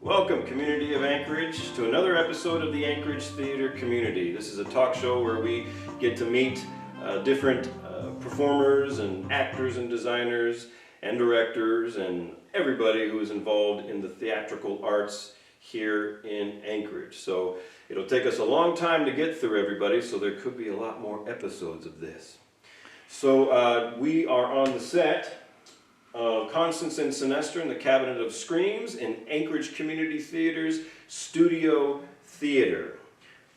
Welcome, community of Anchorage, to another episode of the Anchorage Theatre Community. This is a talk show where we get to meet different performers and actors and designers and directors and everybody who is involved in the theatrical arts here in Anchorage. So it'll take us a long time to get through everybody, so there could be a lot more episodes of this. So we are on the set of Constance and Sinestro in the Cabinet of Screams in Anchorage Community Theater's Studio Theater.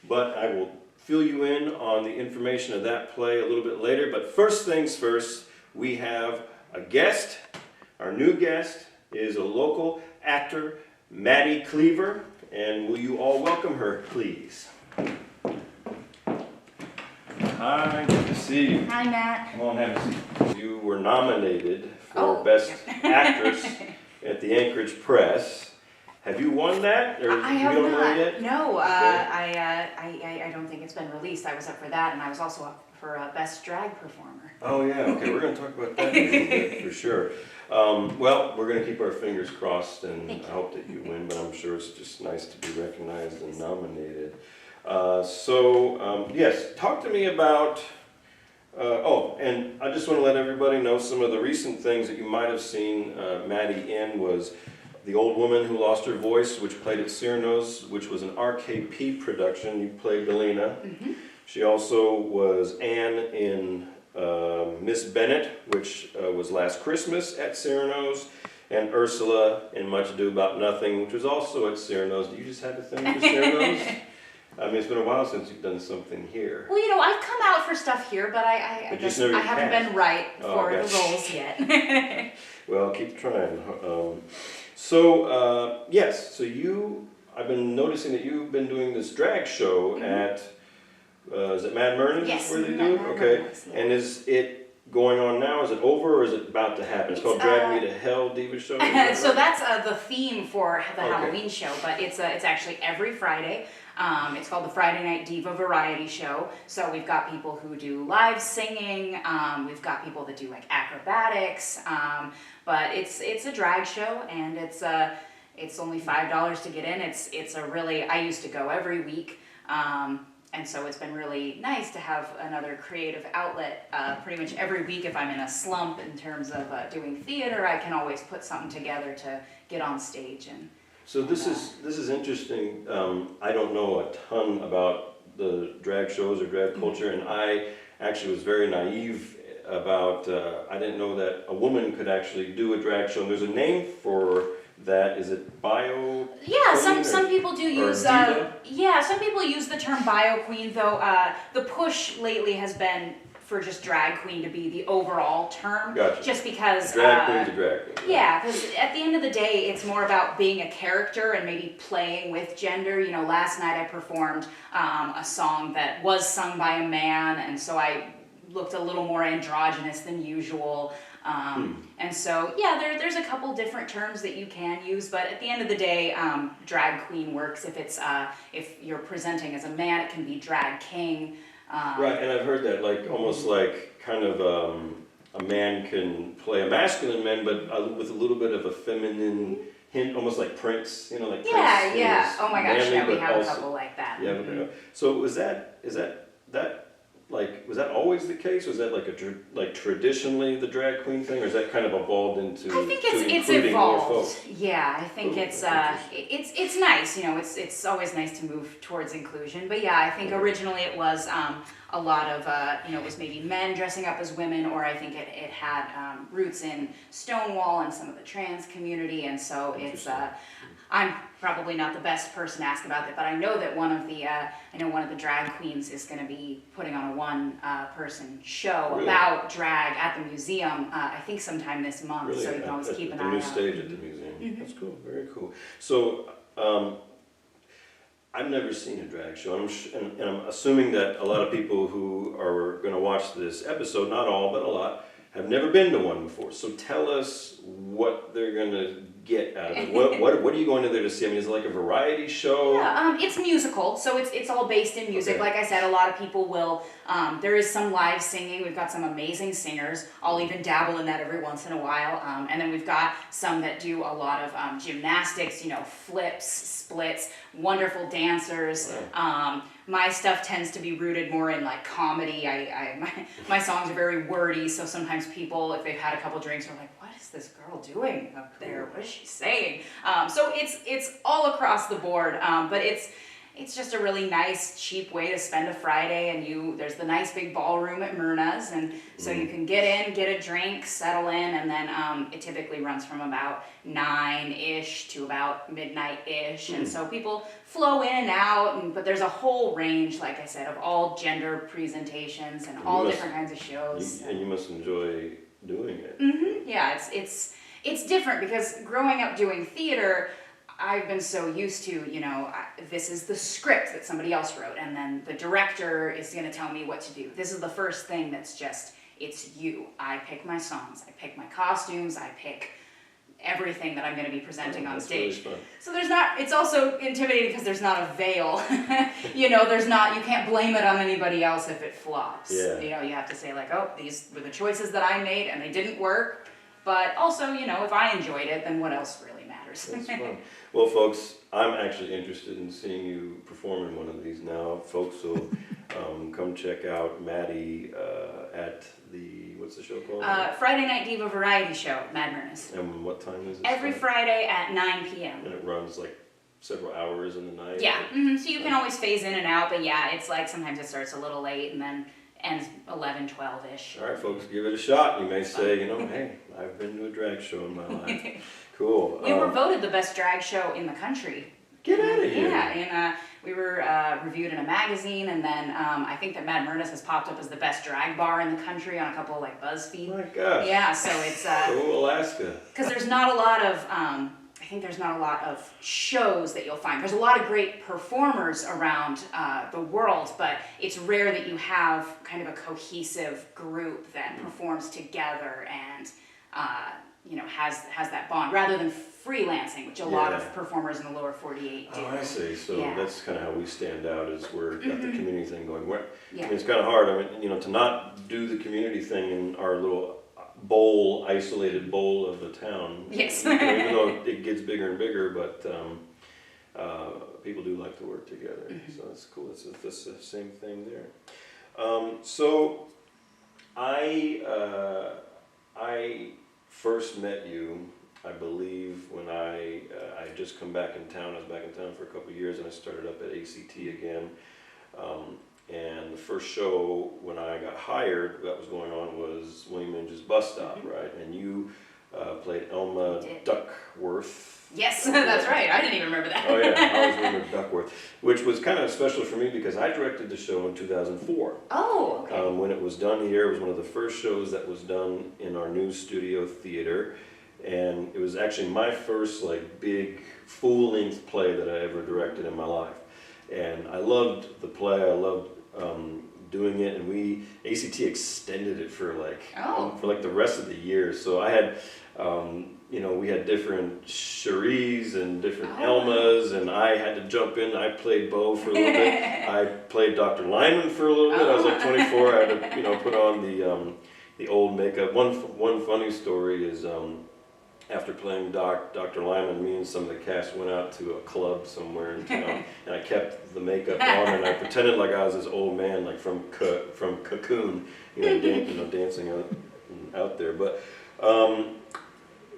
But I will fill you in on the information of that play a little bit later. But first things first, we have a guest. Our new guest is a local actor, Maddy Klever. And will you all welcome her, please? Hi, good to see you. Hi, Matt. Come on, have a seat. You were nominated for Best Actress at the Anchorage Press. Have you won that? Or I have don't not. know yet? No, Okay. I don't think it's been released. I was up for that, and I was also up for Best Drag Performer. Oh yeah, okay, we're going to talk about that in a little bit for sure. Well, we're going to keep our fingers crossed, and I hope that you win, but I'm sure it's just nice to be recognized and nominated. Yes, talk to me about, and I just want to let everybody know some of the recent things that you might have seen Maddy in was The Old Woman Who Lost Her Voice, which played at Cyrano's, which was an RKP production. You played Galena. Mm-hmm. She also was Anne in Miss Bennet, which was last Christmas at Cyrano's, and Ursula in Much Ado About Nothing, which was also at Cyrano's. Do you just have a thing for Cyrano's? I mean, it's been a while since you've done something here. Well, you know, I've come out for stuff here, but I guess I haven't been right for the roles yet. Well, keep trying. Yes, so I've been noticing that you've been doing this drag show at, is it Mad Myrna? Yes, where they Mad do? Myrna, Okay. yeah. And is it going on now? Is it over or is it about to happen? It's called Drag Me to Hell Diva Show? So that's the theme for the Okay. Halloween show, but it's actually every Friday. It's called the Friday Night Diva Variety Show. So we've got people who do live singing, we've got people that do like acrobatics, but it's a drag show, and it's only $5 to get in. It's a really, I used to go every week, and so it's been really nice to have another creative outlet. Pretty much every week, if I'm in a slump in terms of doing theater, I can always put something together to get on stage and. So this is interesting. I don't know a ton about the drag shows or drag culture, and I actually was very naive about, I didn't know that a woman could actually do a drag show. And there's a name for that. Is it bio? Yeah, some people do use, some people use the term bio queen, though the push lately has been for just drag queen to be the overall term. Gotcha. Just because Drag queen's a drag queen. Yeah, because at the end of the day, it's more about being a character and maybe playing with gender. You know, last night I performed a song that was sung by a man, and so I looked a little more androgynous than usual. And so, yeah, there's a couple different terms that you can use, but at the end of the day, drag queen works. If you're presenting as a man, it can be drag king. Right, and I've heard that, like, almost like kind of a man can play a masculine man, but with a little bit of a feminine hint, almost like Prince, you know, like Yeah, Prince. yeah. Oh my gosh, manly, yeah, we but have also, a couple like that. Yeah, so was that always the case? Was that like traditionally the drag queen thing, or is that kind of evolved into? I think it's including more evolved. folk? Yeah, I think it's nice. You know, it's always nice to move towards inclusion. But yeah, I think originally it was a lot of it was maybe men dressing up as women, or I think it had roots in Stonewall and some of the trans community, and so it's. I'm probably not the best person to ask about that, but I know that one of the drag queens is going to be putting on a one-person show about drag at the museum. I think sometime this month, Really? So you can always keep an eye out. The new stage at the museum. That's cool. Very cool. So I've never seen a drag show, and I'm assuming that a lot of people who are going to watch this episode, not all, but a lot, have never been to one before. So tell us what they're going to get out of it. What are you going to there to see? I mean, is it like a variety show? Yeah, it's musical, so it's all based in music. Okay. Like I said, a lot of people will, there is some live singing. We've got some amazing singers. I'll even dabble in that every once in a while. And then we've got some that do a lot of gymnastics, you know, flips, splits, wonderful dancers. Wow. My stuff tends to be rooted more in like comedy. My songs are very wordy, so sometimes people, if they've had a couple drinks, are like, "What is this girl doing up there? What is she saying?" So it's all across the board, but it's just a really nice, cheap way to spend a Friday. And there's the nice big ballroom at Myrna's, and so you can get in, get a drink, settle in, and then it typically runs from about 9-ish to about midnight-ish, and so people flow in and out. But there's a whole range, like I said, of all gender presentations and all different kinds of shows. And you must enjoy doing it. Mm-hmm. Yeah, it's different because growing up doing theater, I've been so used to, you know, this is the script that somebody else wrote, and then the director is going to tell me what to do. This is the first thing that's just, it's you. I pick my songs, I pick my costumes, I pick everything that I'm going to be presenting on stage. Really fun. So it's also intimidating because there's not a veil. You know, you can't blame it on anybody else if it flops. Yeah. You know, you have to say like, oh, these were the choices that I made and they didn't work. But also, you know, if I enjoyed it, then what else really matters? That's fun. Well, folks, I'm actually interested in seeing you perform in one of these now. Folks, so come check out Maddy at the, what's the show called? Friday Night Diva Variety Show, Mad Myrna's. And what time is it? Every Friday at 9 p.m. And it runs like several hours in the night? Yeah, mm-hmm. So you can always phase in and out, but yeah, it's like sometimes it starts a little late and then ends 11, 12-ish. All right, folks, give it a shot. You may say, you know, hey, I've been to a drag show in my life. Cool. We were voted the best drag show in the country. Get out of here. Yeah, and we were reviewed in a magazine, and then I think that Mad Myrna has popped up as the best drag bar in the country on a couple of like BuzzFeed. My gosh. Yeah, so it's Alaska. because there's not a lot of I think there's not a lot of shows that you'll find. There's a lot of great performers around the world, but it's rare that you have kind of a cohesive group that performs together and you know, has that bond, rather than freelancing, which a lot of performers in the lower 48 do. Oh, I see. So that's kind of how we stand out, is we're got the community thing going. I Yeah. mean, it's kind of hard. I mean, you know, to not do the community thing in our little isolated bowl of the town. Yes. You know, even though it gets bigger and bigger, but people do like to work together. So that's cool. It's the same thing there. So I first met you, I believe, when I had just come back in town. I was back in town for a couple of years, and I started up at ACT again. And the first show when I got hired that was going on was William Minge's Bus Stop, right? And you played Elma Duckworth. Yes, that's right. I didn't even remember that. Oh yeah, I always remember Duckworth, which was kind of special for me because I directed the show in 2004. Oh, okay. When it was done here, it was one of the first shows that was done in our new studio theater, and it was actually my first like big full-length play that I ever directed in my life. And I loved the play. I loved doing it, and ACT extended it for like the rest of the year. So I had. You know, we had different Cheries and different Elmas, and I had to jump in. I played Bo for a little bit. I played Dr. Lyman for a little bit. I was like 24. I had to, you know, put on the old makeup. One funny story is after playing Dr. Lyman, me and some of the cast went out to a club somewhere in town, and I kept the makeup on, and I pretended like I was this old man, like from Cocoon, you know, dancing out there, but.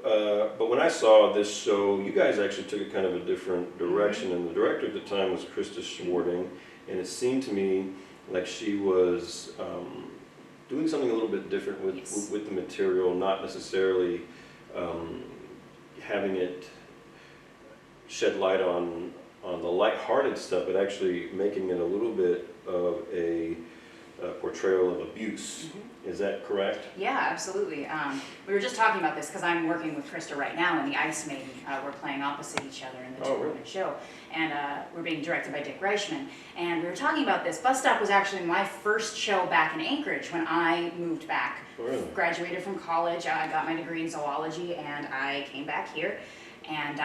But when I saw this show, you guys actually took it kind of a different direction, and the director at the time was Krista Schwarting, and it seemed to me like she was doing something a little bit different with the material, not necessarily having it shed light on the lighthearted stuff, but actually making it a little bit of a portrayal of abuse. Is that correct? Yeah, absolutely. We were just talking about this because I'm working with Krista right now in The Ice Maiden. We're playing opposite each other in the two-woman show. And we're being directed by Dick Reichman. And we were talking about this. Bus Stop was actually my first show back in Anchorage when I moved back really? Graduated from college. I got my degree in zoology, and I came back here, and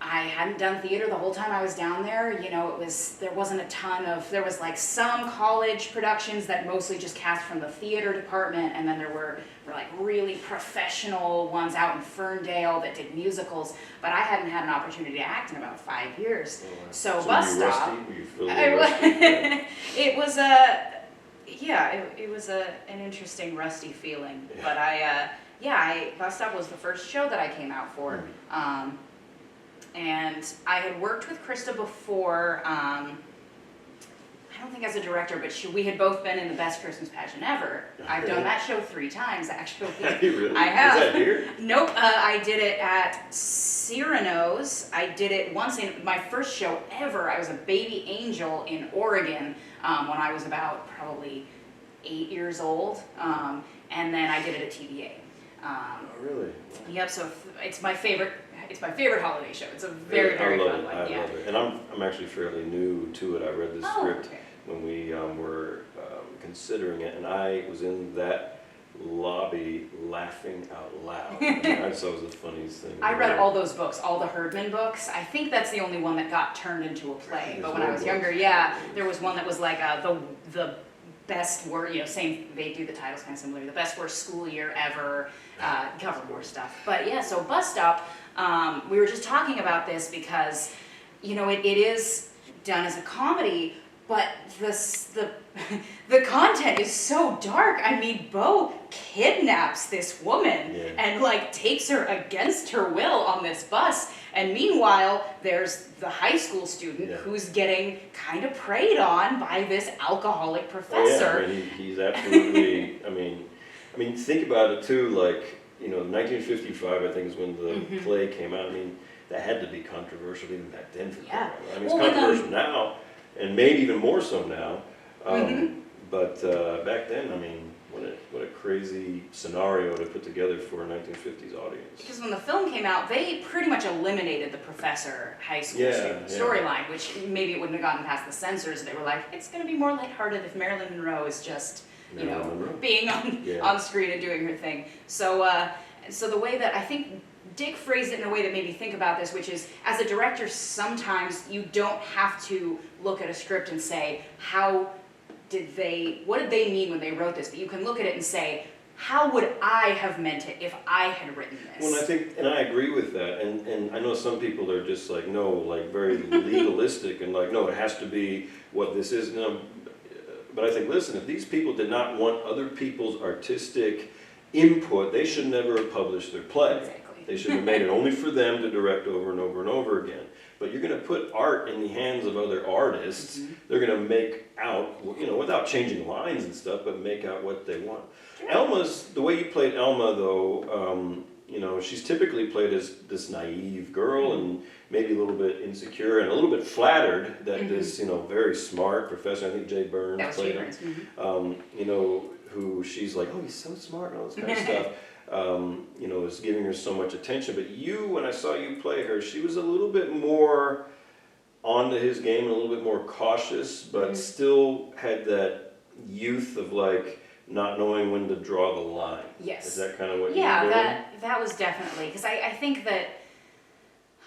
I hadn't done theater the whole time I was down there. You know, there wasn't a ton of, there was like some college productions that mostly just cast from the theater department, and then there were like really professional ones out in Ferndale that did musicals, but I hadn't had an opportunity to act in about 5 years. So Bus were you Stop. rusty? Were you feeling rusty? It was it was an interesting rusty feeling, Yeah. but Bus Stop was the first show that I came out for. And I had worked with Krista before, I don't think as a director, but we had both been in the Best Christmas Pageant Ever. I've done that show 3 times, actually. Have you really? I have. Is that here? Nope, I did it at Cyrano's. I did it once in my first show ever. I was a baby angel in Oregon when I was about probably 8 years old. And then I did it at TVA. Oh, really? Yep, so it's my favorite holiday show. It's a very, very fun one. I love it. And I'm actually fairly new to it. I read the script when we were considering it, and I was in that lobby laughing out loud. I mean, I just thought it was the funniest thing. I read all those books, all the Herdman books. I think that's the only one that got turned into a play. But when I was younger, there was one that was like the best worst, same, they do the titles kind of similar, the best worst school year ever, cover more stuff. But yeah, so Bus Stop, we were just talking about this because, it is done as a comedy, but the content is so dark. I mean, Bo kidnaps this woman and like takes her against her will on this bus. And meanwhile, there's the high school student who's getting kind of preyed on by this alcoholic professor. Oh, yeah, he's absolutely, I mean, think about it too, like, 1955, I think, is when the play came out. I mean, that had to be controversial even back then for people. I mean, it's controversial now, and maybe even more so now. But back then, I mean, what a crazy scenario to put together for a 1950s audience. Because when the film came out, they pretty much eliminated the professor high school student storyline, which maybe it wouldn't have gotten past the censors. They were like, it's going to be more lighthearted if Marilyn Monroe is just, being on screen and doing her thing. So, so the way that I think Dick phrased it in a way that made me think about this, which is, as a director, sometimes you don't have to look at a script and say, what did they mean when they wrote this? But you can look at it and say, how would I have meant it if I had written this? Well, and I agree with that, and I know some people are just like, no, like very legalistic, and like, no, it has to be what this is. No, but I think, listen, if these people did not want other people's artistic input, they should never have published their play. Exactly. They should have made it only for them to direct over and over and over again. But you're going to put art in the hands of other artists. They're going to make out, without changing lines and stuff, but make out what they want. The way you played Elma, though, she's typically played as this naive girl and maybe a little bit insecure and a little bit flattered that this, very smart professor, I think Jay Burns played him, who she's like, oh, he's so smart and all this kind of stuff. Is giving her so much attention. But when I saw you play her, she was a little bit more onto his game and a little bit more cautious, but still had that youth of like not knowing when to draw the line. Yes. Is that kind of what you were doing? Yeah, that was definitely, because I think that,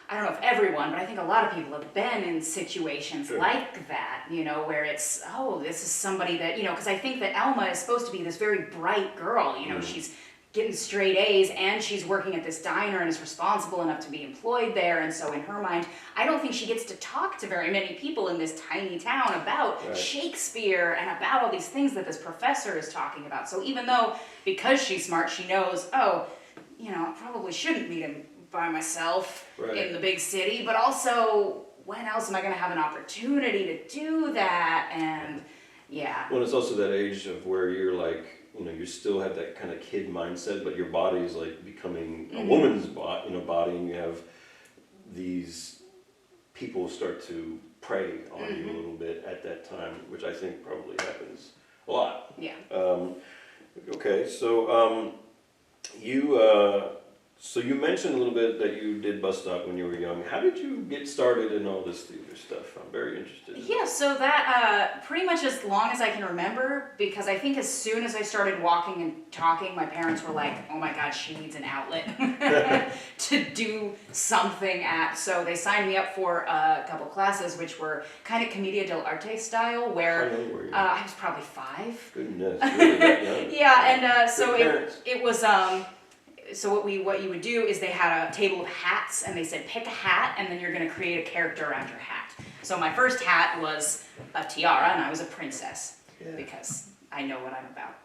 I don't know if everyone, but I think a lot of people have been in situations like that, where it's, this is somebody that, because I think that Elma is supposed to be this very bright girl, she's getting straight A's and she's working at this diner and is responsible enough to be employed there, and so in her mind, I don't think she gets to talk to very many people in this tiny town about Shakespeare and about all these things that this professor is talking about. So even though, because she's smart, she knows, I probably shouldn't meet him by myself in the big city, but also, when else am I going to have an opportunity to do that? And well, it's also that age of where you're like, you still have that kind of kid mindset, but your body is like becoming a woman's body, and you have these people start to prey on you a little bit at that time, which I think probably happens a lot. Yeah. Okay, so you So you mentioned a little bit that you did bus stop when you were young. How did you get started in all this theater stuff? I'm very interested. Yeah, so that pretty much as long as I can remember, because I think as soon as I started walking and talking, my parents were like, oh my God, she needs an outlet to do something at. So they signed me up for a couple classes, which were kind of commedia dell'arte style, where How young were you? I was probably 5. Goodness, really that young? Yeah, and so Good parents. it was so what you would do is they had a table of hats, and they said pick a hat, and then you're going to create a character around your hat. So my first hat was a tiara, and I was a princess because I know what I'm about.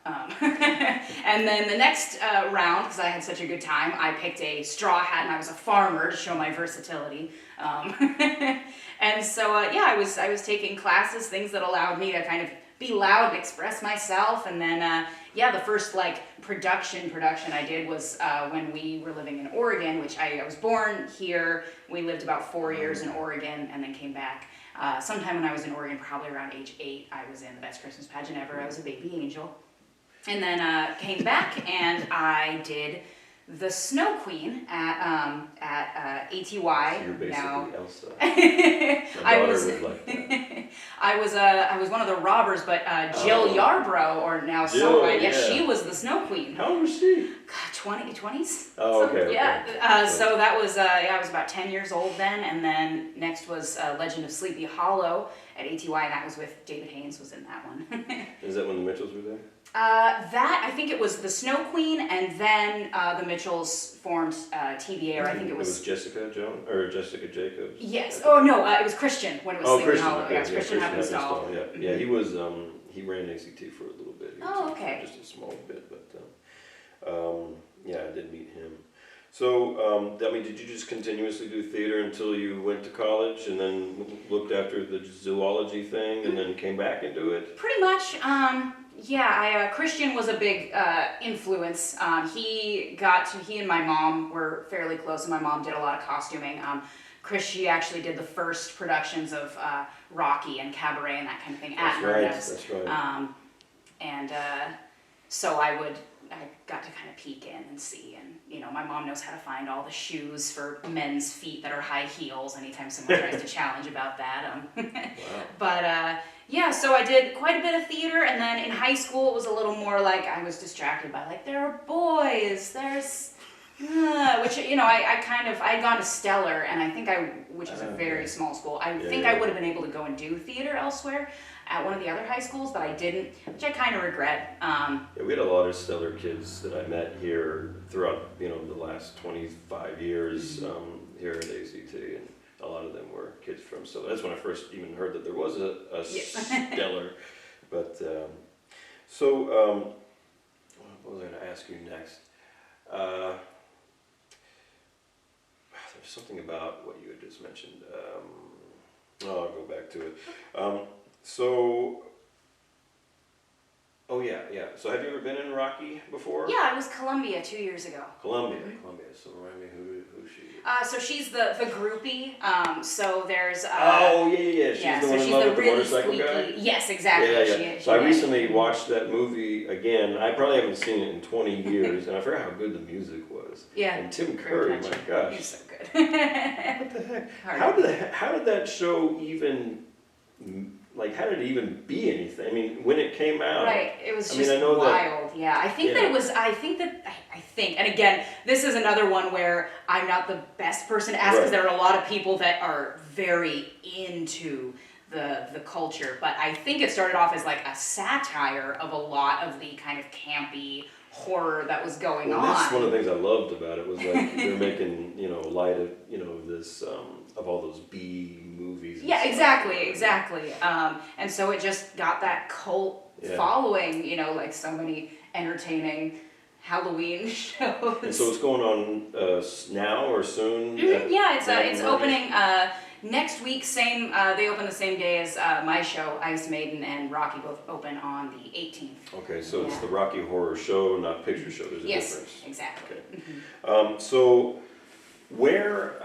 And then the next round, because I had such a good time, I picked a straw hat, and I was a farmer to show my versatility. And so yeah, I was taking classes, things that allowed me to kind of be loud and express myself. And then yeah, the first like production I did was when we were living in Oregon, which I was born here. We lived about 4 years in Oregon and then came back. Sometime when I was in Oregon, probably around age 8, I was in the best Christmas pageant ever. I was a baby angel. And then came back and I did the Snow Queen at ATY. So you're basically now. Elsa. My I daughter was would like that. I was one of the robbers, but Jill Yarbrough, or now Jill, Snow, yeah, yeah. she was the Snow Queen. How old was she? God, 20s? Oh, okay. Yeah, so that was, yeah, I was about 10 years old then, and then next was Legend of Sleepy Hollow at ATY, and that was with David Haynes was in that one. Is that when the Mitchells were there? That, I think it was the Snow Queen, and then the Mitchells formed TVA, or I think it was... Jessica Jones, or Jessica Jacobs? Yes, oh no, it was Christian when it was Sleepy Christian, Hollow. okay. Yeah, it was Christian Happenstall. Yeah, yeah, he was, he ran ACT for a little bit. Oh, okay. Just a small bit, but, yeah, I did meet him. So, I mean, did you just continuously do theater until you went to college and then looked after the zoology thing and then came back and do it? Pretty much, yeah, Christian was a big influence. He and my mom were fairly close, and my mom did a lot of costuming. She actually did the first productions of Rocky and Cabaret and that kind of thing at Fernandez. That's right. And so I got to kind of peek in and see, and you know, my mom knows how to find all the shoes for men's feet that are high heels anytime someone tries to challenge about that. Wow. But yeah, so I did quite a bit of theater, and then in high school it was a little more like I was distracted by like, there are boys, there's, which, you know, I'd gone to Stellar, and I think which is a very small school, I think I would have been able to go and do theater elsewhere at one of the other high schools, but I didn't, which I kind of regret. Yeah, we had a lot of Stellar kids that I met here throughout, you know, the last 25 years here at ACT, and a lot of them were kids from Stellar. That's when I first even heard that there was a Stellar. But, so, what was I going to ask you next? There's something about what you had just mentioned. I'll go back to it. So, oh yeah. So have you ever been in Rocky before? Yeah, I was Columbia 2 years ago. Columbia. So remind me who she is. So she's the groupie. So there's. Oh yeah. She's the one in love with the really motorcycle squeaky guy. Yes, exactly. Yeah. So I recently watched that movie again. I probably haven't seen it in 20 years, and I forgot how good the music was. Yeah. And Tim Curry, my gosh. He's so good. What the heck? How did that show even? Like, how did it even be anything? I mean, when it came out, right? It was just I know wild. Yeah, I think that it was. I think, and again, this is another one where I'm not the best person to ask because there are a lot of people that are very into the culture. But I think it started off as like a satire of a lot of the kind of campy horror that was going on. That's one of the things I loved about it was like they're making, you know, light of, you know, this of all those B movies. Yeah, exactly. And so it just got that cult following, you know, like so many entertaining Halloween shows. And so it's going on now or soon? Yeah, it's opening next week. They open the same day as my show, Ice Maiden and Rocky both open on the 18th. Okay, so it's the Rocky Horror Show, not picture show. There's a difference. Yes, exactly. Okay. So where,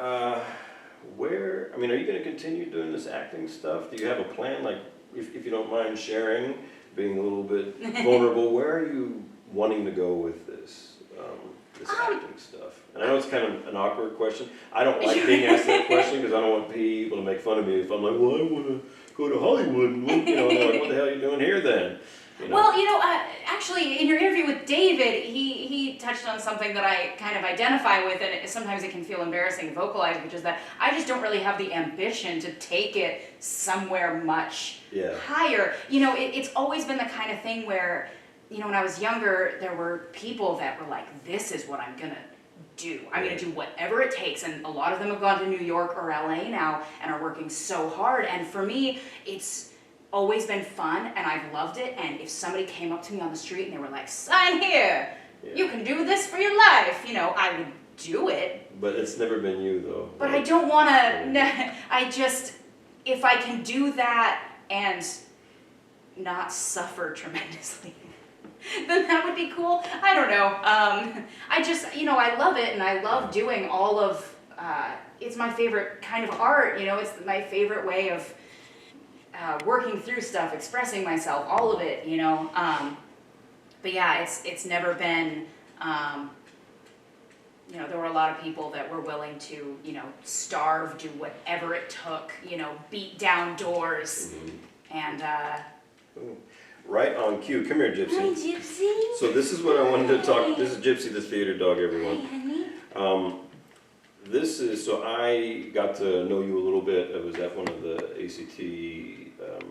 I mean, are you going to continue doing this acting stuff? Do you have a plan? Like, if you don't mind sharing, being a little bit vulnerable, where are you wanting to go with this acting topic stuff? And I know it's kind of an awkward question. I don't like being asked that question because I don't want people to make fun of me if I'm like, well, I want to go to Hollywood, and and they're like, what the hell are you doing here then? Well, actually, in your interview with David, he touched on something that I kind of identify with, and sometimes it can feel embarrassing to vocalize, which is that I just don't really have the ambition to take it somewhere much higher. It's always been the kind of thing where, when I was younger, there were people that were like, this is what I'm gonna do. I'm gonna do whatever it takes, and a lot of them have gone to New York or LA now and are working so hard, and for me, it's always been fun, and I've loved it. And if somebody came up to me on the street and they were like, sign here, you can do this for your life, I would do it. But it's never been you, though. But I don't want to, if I can do that and not suffer tremendously, then that would be cool. I don't know. I love it, and I love doing all of, it's my favorite kind of art, it's my favorite way of working through stuff, expressing myself, all of it, but yeah, it's never been, there were a lot of people that were willing to, starve, do whatever it took, beat down doors, and right on cue. Come here, Gypsy. Hi, Gypsy. So this is what I wanted to talk. This is Gypsy, the theater dog, everyone. Hi, honey. So I got to know you a little bit. I was at one of the ACT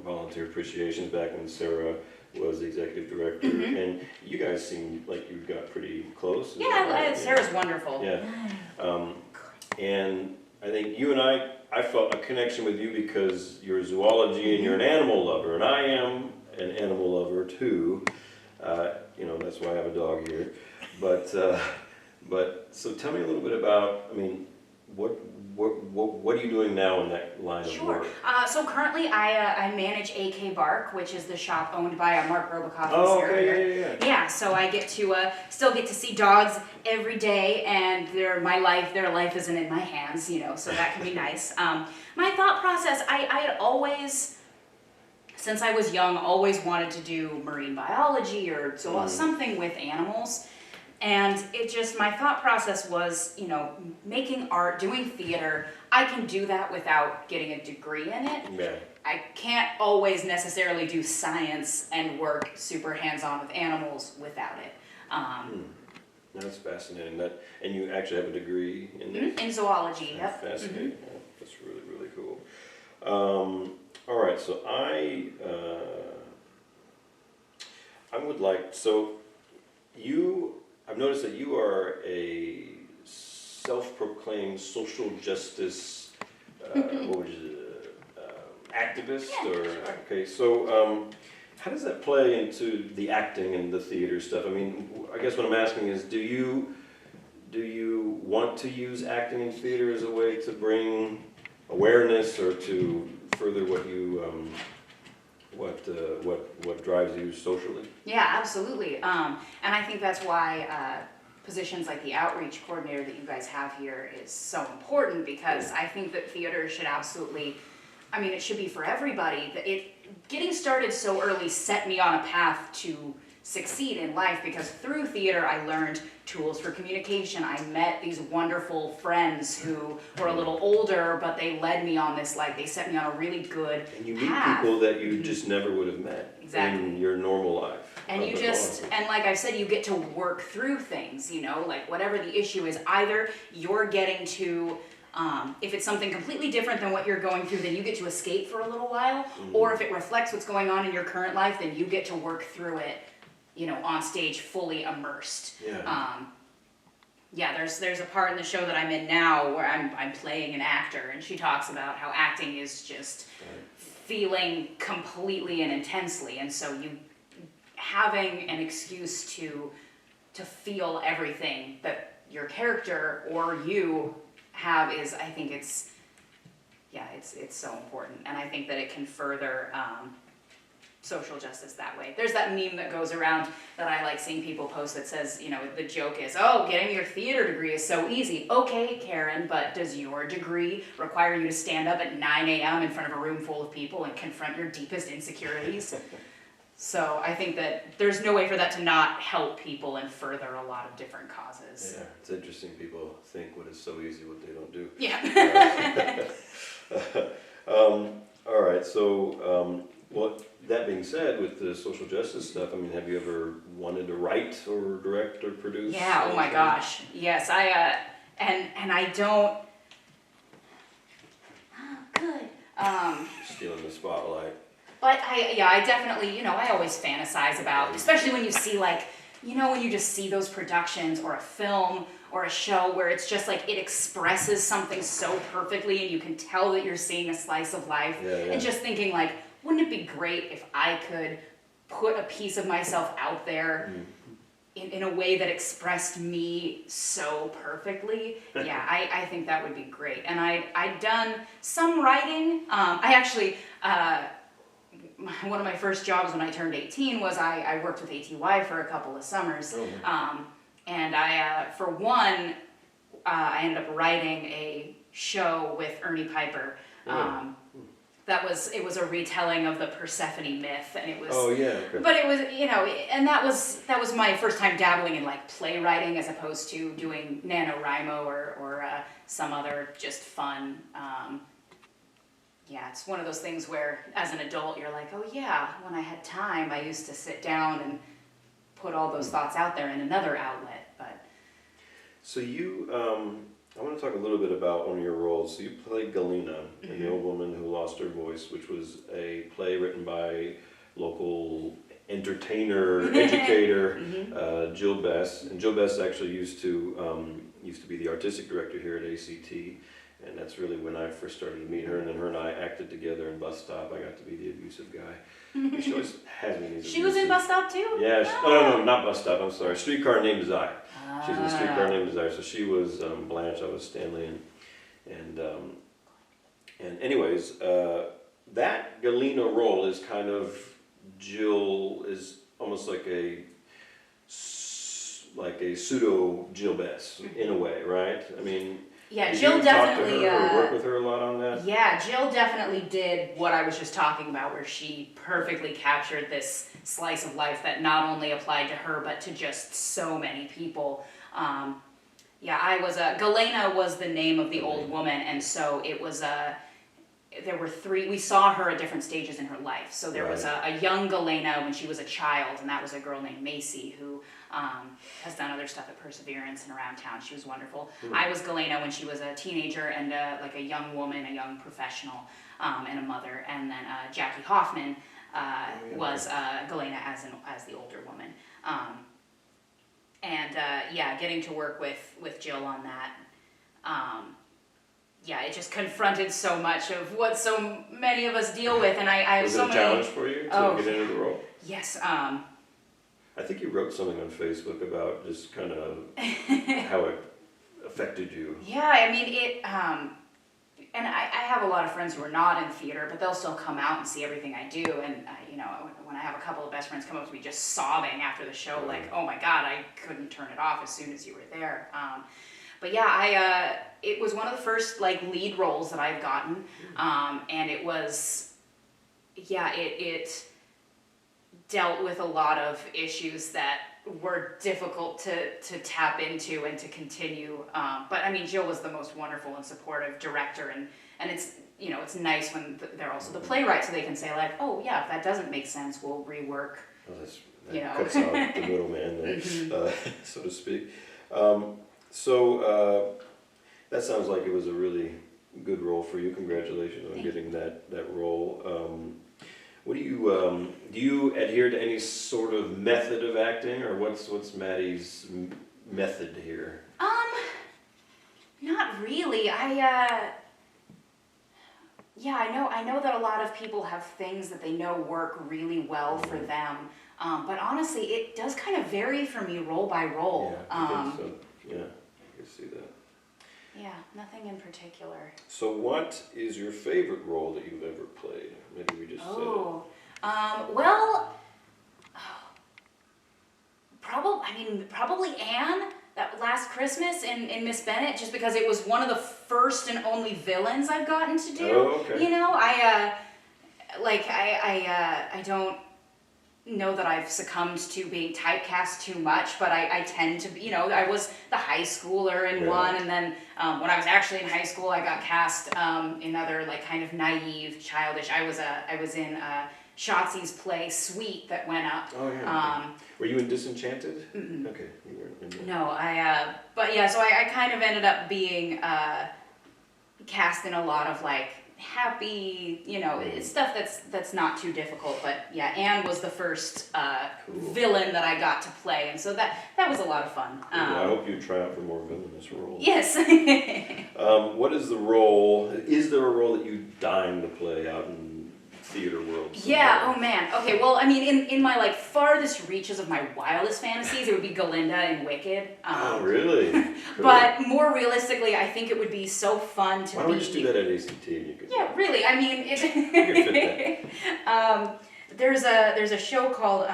volunteer appreciations back when Sarah was the executive director, and you guys seem like you got pretty close. Yeah, Sarah's wonderful. Yeah, and I think you and I felt a connection with you because you're zoology and you're an animal lover, and I am an animal lover too. That's why I have a dog here. But so tell me a little bit about, what are you doing now in that line of work? So currently I manage AK Bark, which is the shop owned by Mark Robicoff. Oh, okay, yeah. So I get to still get to see dogs every day, and their life isn't in my hands, so that can be nice. My thought process, I had always, since I was young, always wanted to do marine biology or something with animals. And my thought process was, making art, doing theater, I can do that without getting a degree in it. Yeah. I can't always necessarily do science and work super hands-on with animals without it. That's fascinating. And you actually have a degree in this? In zoology, yep. Fascinating. Yeah, that's really, really cool. All right, so I would like, I've noticed that you are a self-proclaimed social justice, activist, okay. So, how does that play into the acting and the theater stuff? I guess what I'm asking is, do you want to use acting and theater as a way to bring awareness or to further what you what drives you socially? Yeah, absolutely. And I think that's why positions like the outreach coordinator that you guys have here is so important, because I think that theater should absolutely, it should be for everybody. Getting started so early set me on a path to succeed in life, because through theater I learned tools for communication. I met these wonderful friends who were a little older, but they led me on this, they set me on a really good And you meet path. people that you just never would have met in your normal life. And and like I said, you get to work through things, whatever the issue is, either you're getting to, if it's something completely different than what you're going through, then you get to escape for a little while, or if it reflects what's going on in your current life, then you get to work through it, on stage fully immersed. There's a part in the show that I'm in now where I'm playing an actor, and she talks about how acting is just feeling completely and intensely, and so having an excuse to feel everything that your character or you have is, I think it's so important, and I think that it can further social justice that way. There's that meme that goes around that I like seeing people post that says, the joke is, oh, getting your theater degree is so easy. Okay, Karen, but does your degree require you to stand up at 9 a.m. in front of a room full of people and confront your deepest insecurities? So I think that there's no way for that to not help people and further a lot of different causes. Yeah, it's interesting. People think what is so easy, what they don't do. Yeah. All right, so well, that being said, with the social justice stuff, I mean, have you ever wanted to write or direct or produce? Yeah, oh my gosh. Yes, and I don't. Oh, good. Stealing the spotlight. But I definitely, I always fantasize about, especially when you see when you just see those productions or a film or a show where it's just like it expresses something so perfectly and you can tell that you're seeing a slice of life. And just thinking like, wouldn't it be great if I could put a piece of myself out there in a way that expressed me so perfectly? Yeah, I think that would be great. And I'd done some writing. I actually, one of my first jobs when I turned 18 was I worked with ATY for a couple of summers. And for one, I ended up writing a show with Ernie Piper. It was a retelling of the Persephone myth, and it was. Oh yeah. Okay. But it was, and that was my first time dabbling in like playwriting as opposed to doing NaNoWriMo or some other just fun. Yeah, it's one of those things where, as an adult, you're like, oh yeah, when I had time, I used to sit down and put all those thoughts out there in another outlet. But so you, I want to talk a little bit about one of your roles. So you played Galena in The Old Woman Who Lost Her Voice, which was a play written by local entertainer, educator, Jill Bess. And Jill Bess actually used to be the artistic director here at ACT. And that's really when I first started to meet her, and then her and I acted together in Bus Stop. I got to be the abusive guy. She always has me in these she was in Bus Stop too? Yeah, no, not Bus Stop, I'm sorry. Streetcar Named Desire. She was in Streetcar Named Desire. So she was Blanche, I was Stanley, and anyways, that Galena role is kind of, Jill is almost like a pseudo Jill Bess in a way, right? I mean, yeah, did Jill you definitely talk to her or work with her a lot on that? Yeah, Jill definitely did what I was just talking about, where she perfectly captured this slice of life that not only applied to her but to just so many people. Galena was the name of the old woman, and so it was there were three. We saw her at different stages in her life. So there was a young Galena when she was a child, and that was a girl named Macy who has done other stuff at Perseverance and around town. She was wonderful. I was Galena when she was a teenager and like a young woman, a young professional, and a mother. And then Jackie Hoffman was Galena as the older woman. Getting to work with Jill on that. It just confronted so much of what so many of us deal with, and I have was so it a challenge for you to get into the role? Yes. I think you wrote something on Facebook about just kind of how it affected you. Yeah, I mean it. And I have a lot of friends who are not in theater, but they'll still come out and see everything I do. And when I have a couple of best friends come up to me just sobbing after the show, like, "Oh my God, I couldn't turn it off as soon as you were there." It was one of the first lead roles that I've gotten, and it was, it dealt with a lot of issues that were difficult to tap into and to continue. But I mean, Jill was the most wonderful and supportive director, and it's it's nice when they're also the playwright, so they can say like, oh yeah, if that doesn't make sense, we'll rework. Well, that cuts out the middleman, there, so to speak. That sounds like it was a really good role for you. Congratulations on getting that role. What do you adhere to any sort of method of acting, or what's Maddy's method here? Not really. I know that a lot of people have things that they know work really well for them. But honestly, it does kind of vary for me role by role. Yeah, I think so. Yeah, I can see that. Yeah, nothing in particular. So what is your favorite role that you've ever played? Maybe we just said it. Probably Anne, that last Christmas in Miss Bennett, just because it was one of the first and only villains I've gotten to do. Oh, okay. know that I've succumbed to being typecast too much, but I tend to be, you know, I was the high schooler in one, and then when I was actually in high school, I got cast in other like kind of naive, childish. I was in Shotzi's play Sweet that went up. Oh yeah. Were you in Disenchanted? Mm-mm. Okay, you weren't in No, but yeah, so I kind of ended up being cast in a lot of like happy, you know, stuff that's not too difficult. But yeah, Anne was the first villain that I got to play, and so that was a lot of fun. I hope you try out for more villainous roles. Yes. What is the role? Is there a role that you dying to play out in theater world? Yeah, oh man. Okay, well, I mean, in my like farthest reaches of my wildest fantasies, it would be Galinda in Wicked. Oh, really? Cool. But more realistically, I think it would be so fun to Why don't we just do that at ACT? And you could really. I mean, you could fit that. there's a show called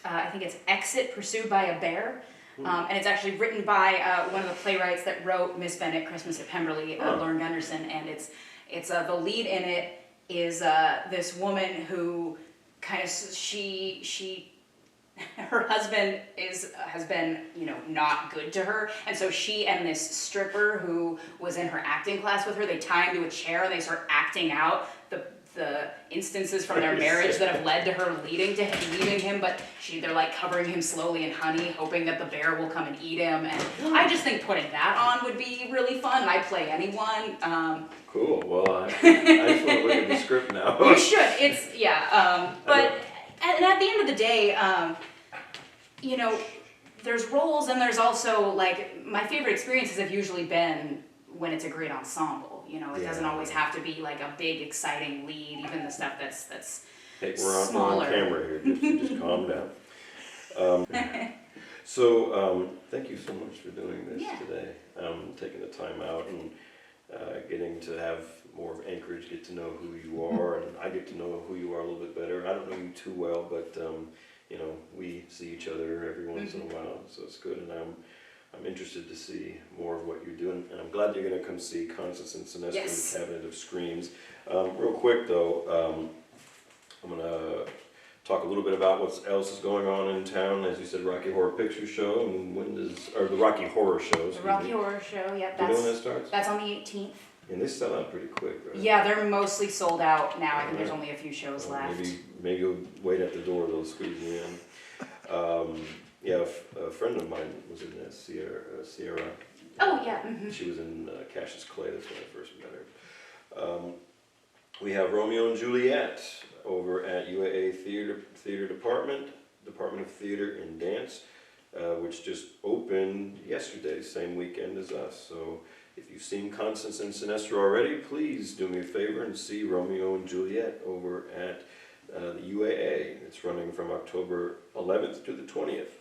I think it's Exit Pursued by a Bear. And it's actually written by one of the playwrights that wrote Miss Bennett Christmas at Pemberley, Lauren Gunderson, and it's the lead in it is this woman who kind of her husband has been, you know, not good to her, and so she and this stripper who was in her acting class with her, they tie him to a chair and they start acting out the instances from their marriage that have led to her leaving him, but they're like covering him slowly in honey, hoping that the bear will come and eat him. And I just think putting that on would be really fun. I'd play anyone. Cool. Well, I just want to look at the script now. You should. It's but at the end of the day, you know, there's roles and there's also like my favorite experiences have usually been when it's a great ensemble. You know, it doesn't always have to be like a big, exciting lead. Even the stuff that's hey, we're smaller. on camera here. Just calm down. So, thank you so much for doing this today. Taking the time out and getting to have more of Anchorage get to know who you are, and I get to know who you are a little bit better. I don't know you too well, but you know, we see each other every once in a while, so it's good. And I'm interested to see more of what you're doing, and I'm glad you're going to come see Constance and Sinestro in the Cabinet of Screams. Real quick though, I'm going to talk a little bit about what else is going on in town. As you said, Rocky Horror Picture Show, and the Rocky Horror Show. The Rocky Horror Show, yep. Do you know when that starts? That's on the 18th. And they sell out pretty quick, right? Yeah, they're mostly sold out now. I think there's only a few shows left. Maybe you'll wait at the door, they'll squeeze you in. Yeah, a friend of mine was in that, Sierra. Oh, yeah. Mm-hmm. She was in Cassius Clay, that's when I first met her. We have Romeo and Juliet over at UAA Theater Department of Theater and Dance, which just opened yesterday, same weekend as us. So if you've seen Constance and Sinestro already, please do me a favor and see Romeo and Juliet over at the UAA. It's running from October 11th to the 20th.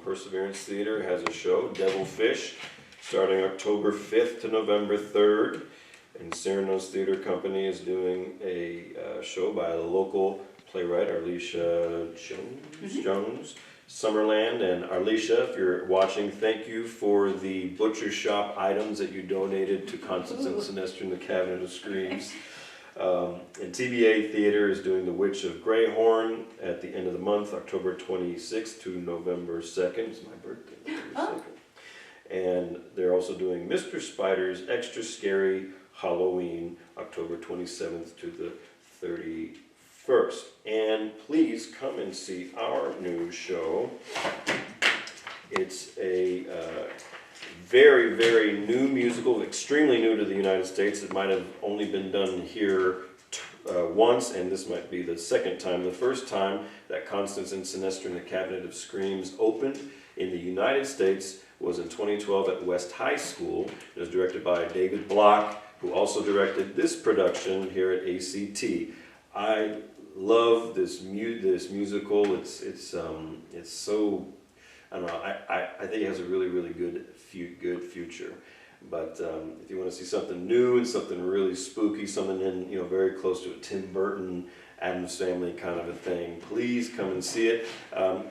Perseverance Theater has a show, Devil Fish, starting October 5th to November 3rd. And Cyrano's Theater Company is doing a show by the local playwright, Arlisha Jones, Summerland. And Arlisha, if you're watching, thank you for the butcher shop items that you donated to Constance and Sinestro in the Cabinet of Screams. And TBA Theater is doing The Witch of Greyhorn at the end of the month, October 26th to November 2nd. It's my birthday, November 2nd. And they're also doing Mr. Spider's Extra Scary Halloween, October 27th to the 31st. And please come and see our new show. It's a very, very new musical, extremely new to the United States. It might have only been done here once, and this might be the second time. The first time that Constance and Sinestro in the Cabinet of Screams opened in the United States was in 2012 at West High School. It was directed by David Block, who also directed this production here at ACT. I love this musical. It's so, I don't know, I think it has a really, really good future. But if you want to see something new and something really spooky, something in, you know, very close to a Tim Burton, Addams Family kind of a thing, please come and see it.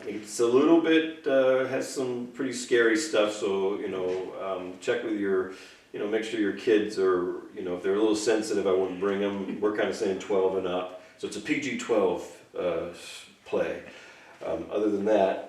It's a little bit, has some pretty scary stuff, so, you know, check with your, you know, make sure your kids are, you know, if they're a little sensitive, I wouldn't bring them. We're kind of saying 12 and up. So it's a PG-12 play. Other than that,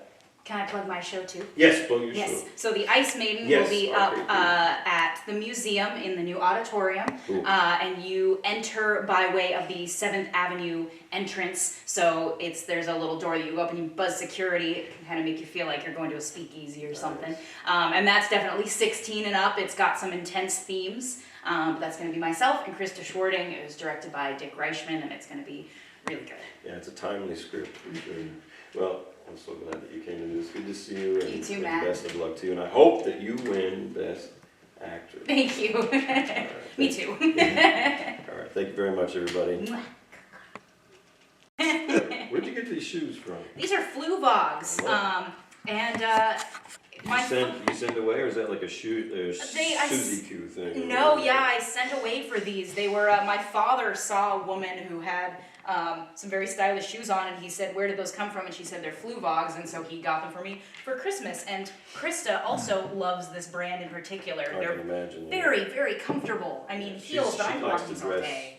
Can I plug my show too? yes, plug your Yes. show. So the Ice Maiden Yes, will be okay, up good. at the museum in the new auditorium, Cool. and you enter by way of the 7th Avenue entrance. So there's a little door that you go up and you buzz security. It can kind of make you feel like you're going to a speakeasy or something. And that's definitely 16 and up. It's got some intense themes. But that's going to be myself and Krista Schwarting. It was directed by Dick Reichman, and it's going to be really good. Yeah, it's a timely script for sure. Well, I'm so glad that you came to do this. Good to see you. And, You too, and Matt. best of luck to you. And I hope that you win Best Actor. Thank you. Right, Me too. All right, thank you very much, everybody. Where'd you get these shoes from? These are Fluvogs. You send away, or is that like a Suzy Q thing? No, yeah, I sent away for these. They were, my father saw a woman who had some very stylish shoes on, and he said, where did those come from? And she said, they're Fluvogs, and so he got them for me for Christmas. And Krista also loves this brand in particular. I They're can imagine. very, very comfortable. I mean, heels, but I want these all day.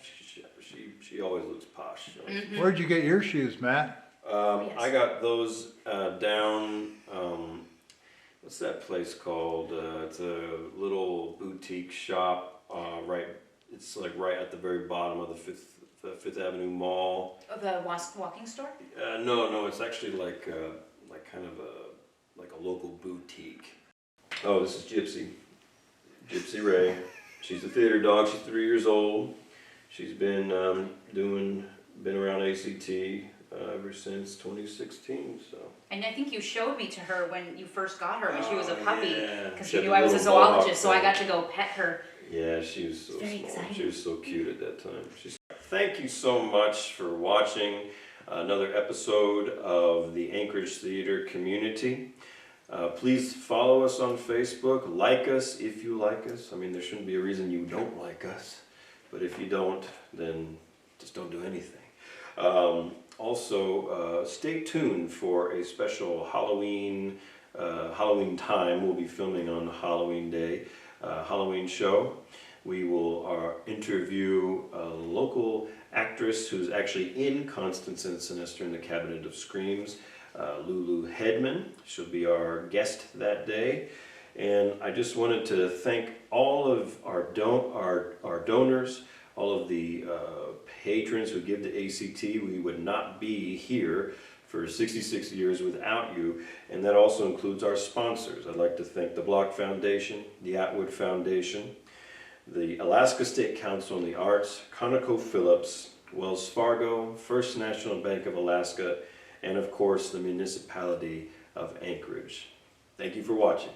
She always looks posh. Where'd you get your shoes, Matt? Yes. I got those down, what's that place called? It's a little boutique shop, it's like right at the very bottom of the Fifth Avenue Mall. Oh, the walking store? No, it's actually like kind of like a local boutique. Oh, this is Gypsy Ray. She's a theater dog. She's 3 years old. She's been around ACT ever since 2016. So. And I think you showed me to her when you first got her, when she was a Oh, puppy, yeah. because She you had knew the I was a little mohawk zoologist, so I thing. got to go pet her. Yeah, she was so Very small. exciting. She was so cute at that time. Thank you so much for watching another episode of the Anchorage Theatre Community. Please follow us on Facebook. Like us if you like us. I mean, there shouldn't be a reason you don't like us. But if you don't, then just don't do anything. Also, stay tuned for a special Halloween time. We'll be filming on Halloween Day, Halloween show. We will interview a local actress who's actually in Constance and Sinister in the Cabinet of Screams, Lulu Hedman. She'll be our guest that day. And I just wanted to thank all of our donors, all of the patrons who give to ACT. We would not be here for 66 years without you, and that also includes our sponsors. I'd like to thank the Block Foundation, the Atwood Foundation, the Alaska State Council on the Arts, ConocoPhillips, Wells Fargo, First National Bank of Alaska, and of course the municipality of Anchorage. Thank you for watching.